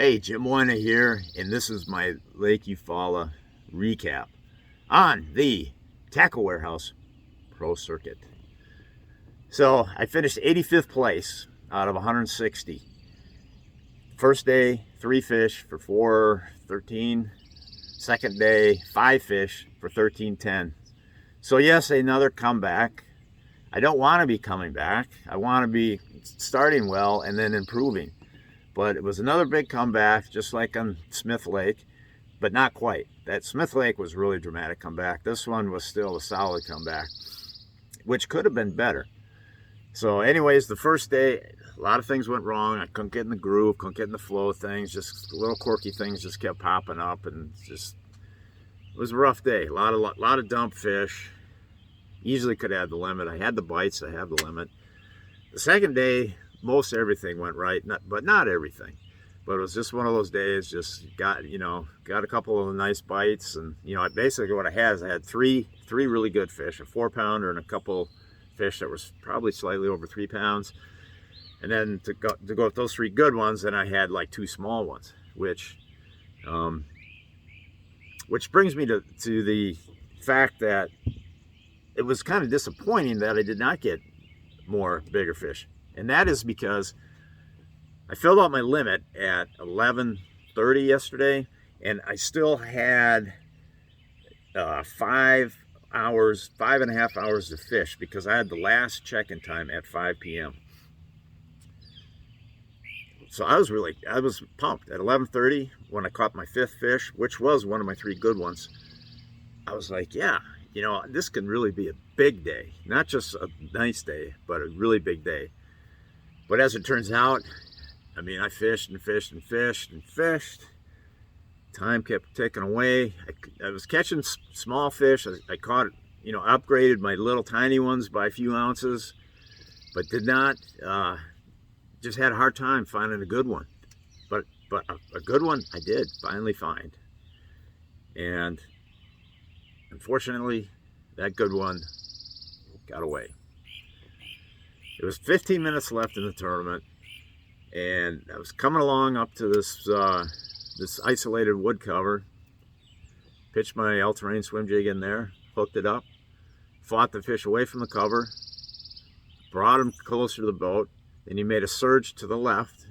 Hey, Jim Wina here, and this is my Lake Eufaula recap on the Tacklewarehouse Pro Circuit. So I finished 85th place out of 160. First day, 3 fish for 413. Second day, 5 fish for 1310. So yes, another comeback. I don't want to be coming back. I want to be starting well and then improving. But it was another big comeback, just like on Smith Lake, but not quite. That Smith Lake was really dramatic comeback. This one was still a solid comeback, which could have been better. So anyways, the first day, a lot of things went wrong. I couldn't get in the groove, couldn't get in the flow of things. Just little quirky things just kept popping up, and just it was a rough day. A lot of dump fish. Easily could have had the limit. I had the bites. I have the limit. The second day, most everything went right, but not everything. But it was just one of those days. Just got a couple of nice bites, and basically what I had is I had three really good fish, a 4-pounder and a couple fish that was probably slightly over 3 pounds. And then to go with those 3 good ones, then I had like 2 small ones, which brings me to the fact that it was kind of disappointing that I did not get more bigger fish. And that is because I filled out my limit at 11:30 yesterday, and I still had 5.5 hours to fish because I had the last check-in time at 5 p.m. So I was pumped. At 11:30, when I caught my 5th fish, which was one of my 3 good ones, I was like, yeah, this can really be a big day. Not just a nice day, but a really big day. But as it turns out, I fished and fished and fished and fished. Time kept ticking away. I was catching small fish. I caught, upgraded my little tiny ones by a few ounces, but did not, just had a hard time finding a good one. But a good one I did finally find. And unfortunately, that good one got away. It was 15 minutes left in the tournament, and I was coming along up to this isolated wood cover, pitched my all-terrain swim jig in there, hooked it up, fought the fish away from the cover, brought him closer to the boat, then he made a surge to the left.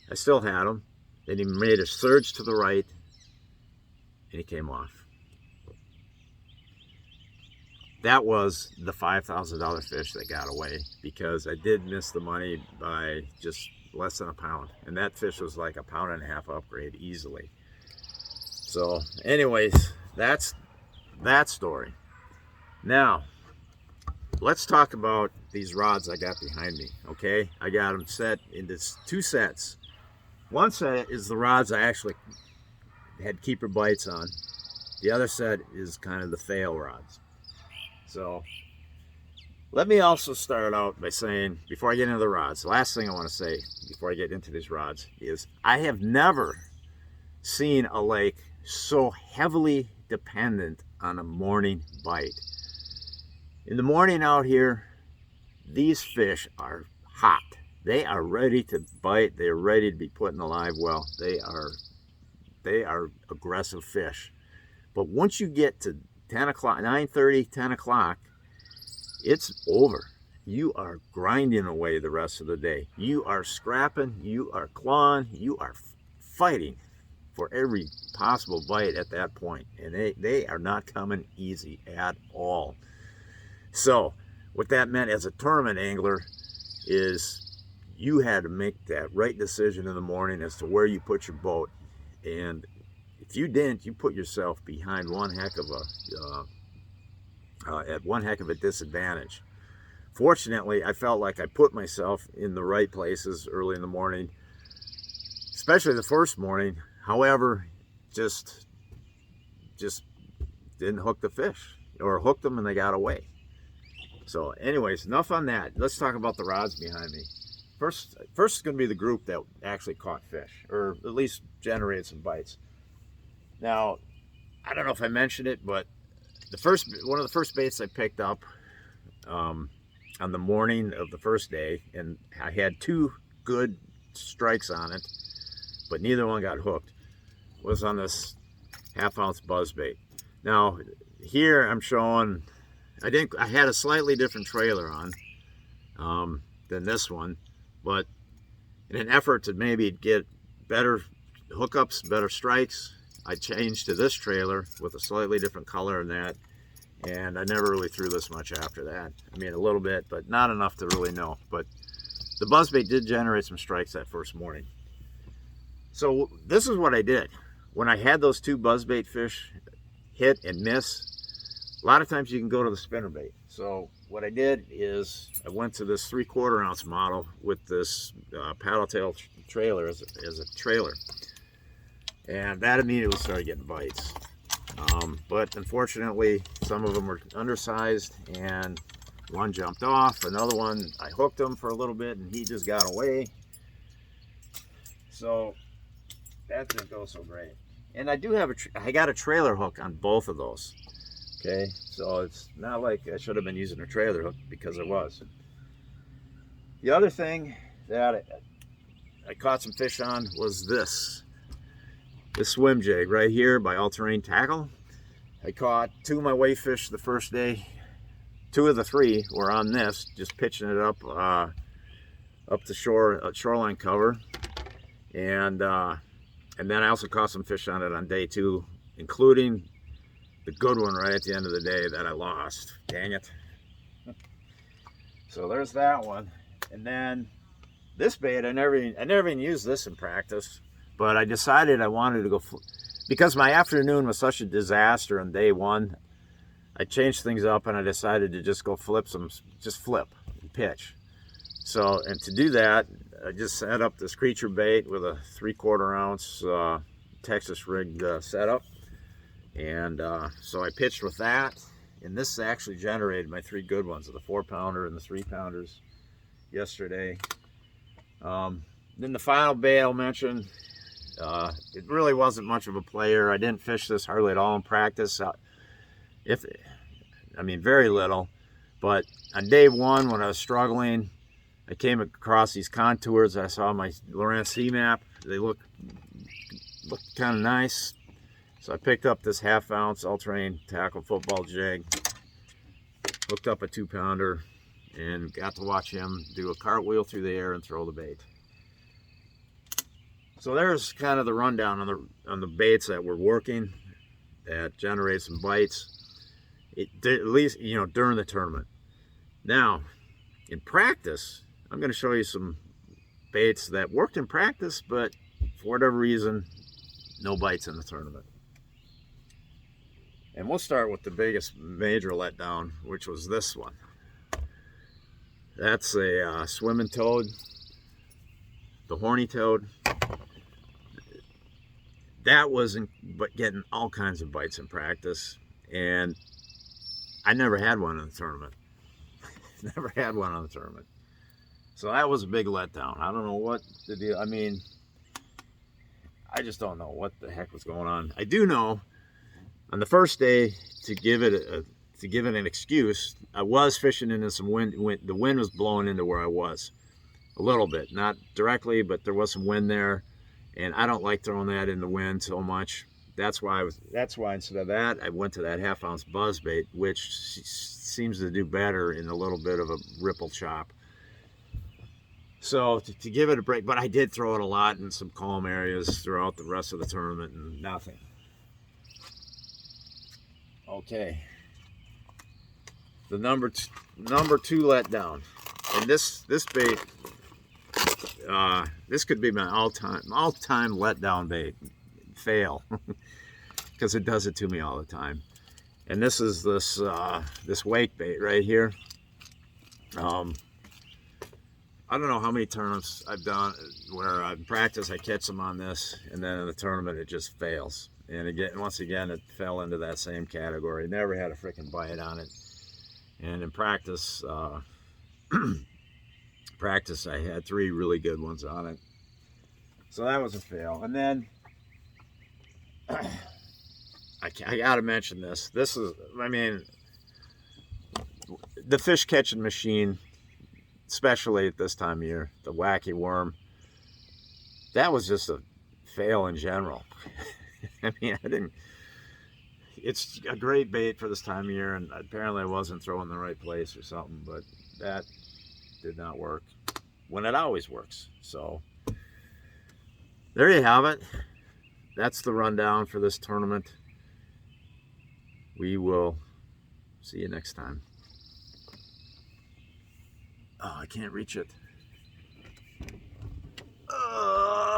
I still had him. Then he made a surge to the right, and he came off. That was the $5,000 fish that got away, because I did miss the money by just less than a pound. And that fish was like a 1.5 pound upgrade easily. So anyways, that's that story. Now, let's talk about these rods I got behind me, okay? I got them set into 2 sets. One set is the rods I actually had keeper bites on. The other set is kind of the fail rods. So let me also start out by saying, before I get into the rods, the last thing I want to say before I get into these rods is I have never seen a lake so heavily dependent on a morning bite. In the morning out here, these fish are hot. They are ready to bite. They are ready to be put in a live well. They are aggressive fish. But once you get to 10 o'clock, 9:30, 10 o'clock, it's over. You are grinding away the rest of the day. You are scrapping, you are clawing, you are fighting for every possible bite at that point. And they are not coming easy at all. So what that meant as a tournament angler is you had to make that right decision in the morning as to where you put your boat. And if you didn't, you put yourself behind one heck of a disadvantage. Fortunately, I felt like I put myself in the right places early in the morning, especially the first morning. However, just didn't hook the fish, or hooked them and they got away. So anyways, enough on that. Let's talk about the rods behind me. First is going to be the group that actually caught fish, or at least generated some bites. Now, I don't know if I mentioned it, but one of the first baits I picked up on the morning of the first day, and I had 2 good strikes on it. but neither one got hooked, was on this 1/2 ounce buzzbait. Now here I'm showing, I had a slightly different trailer on than this one, but in an effort to maybe get better hookups, better strikes, I changed to this trailer with a slightly different color than that, and I never really threw this much after that. I mean, a little bit, but not enough to really know. But the buzzbait did generate some strikes that first morning. So this is what I did. When I had those 2 buzzbait fish hit and miss, a lot of times you can go to the spinnerbait. So what I did is I went to this 3/4 ounce model with this paddle tail trailer as a trailer. And that immediately started getting bites. But unfortunately, some of them were undersized, and one jumped off. Another one, I hooked him for a little bit, and he just got away. So that didn't go so great. And I do have I got a trailer hook on both of those. Okay, so it's not like I should have been using a trailer hook, because I was. The other thing that I caught some fish on was this swim jig right here by All Terrain Tackle. I caught 2 of my wave fish the first day. 2 of the 3 were on this, just pitching it up the shoreline cover, and then I also caught some fish on it on day 2, including the good one right at the end of the day that I lost. Dang it. So there's that one. And then this bait, I never even used this in practice, but I decided I wanted to go, because my afternoon was such a disaster on day 1, I changed things up and I decided to just go flip and pitch. So, and to do that, I just set up this creature bait with a 3/4 ounce Texas rigged setup. And so I pitched with that, and this actually generated my 3 good ones, the 4-pounder and the 3-pounders yesterday. Then the final bait I'll mention, it really wasn't much of a player. I didn't fish this hardly at all in practice. Very little. But on day 1, when I was struggling, I came across these contours. I saw my Lowrance Sea Map. They looked kind of nice. So I picked up this 1/2 ounce All Terrain Tackle football jig, hooked up a 2-pounder, and got to watch him do a cartwheel through the air and throw the bait. So there's kind of the rundown on the baits that were working, that generated some bites, at least, during the tournament. Now, in practice, I'm going to show you some baits that worked in practice, but for whatever reason, no bites in the tournament. And we'll start with the biggest major letdown, which was this one. That's a swimming toad, the horny toad. That wasn't but getting all kinds of bites in practice, and I never had one in the tournament. Never had one on the tournament. So that was a big letdown. I don't know what the deal. I just don't know what the heck was going on. I do know on the first day, to give it an excuse, I was fishing into some wind. The wind was blowing into where I was a little bit, not directly, but there was some wind there, and I don't like throwing that in the wind so much. That's why instead of that, I went to that 1/2 ounce buzzbait, which seems to do better in a little bit of a ripple chop. So to give it a break, but I did throw it a lot in some calm areas throughout the rest of the tournament, and nothing. Okay, the number two letdown, and this bait, this could be my all-time letdown bait, fail, because it does it to me all the time. And this is this wake bait right here. I don't know how many tournaments I've done where in practice I catch them on this, and then in the tournament it just fails. And once again, it fell into that same category. Never had a freaking bite on it. And in practice, I had 3 really good ones on it. So that was a fail. And then I gotta mention this. This is, the fish catching machine, especially at this time of year, the wacky worm, that was just a fail in general. I mean, I didn't. It's a great bait for this time of year, and apparently I wasn't throwing the right place or something, but that did not work when it always works. So there you have it. That's the rundown for this tournament. We will see you next time. Oh, I can't reach it.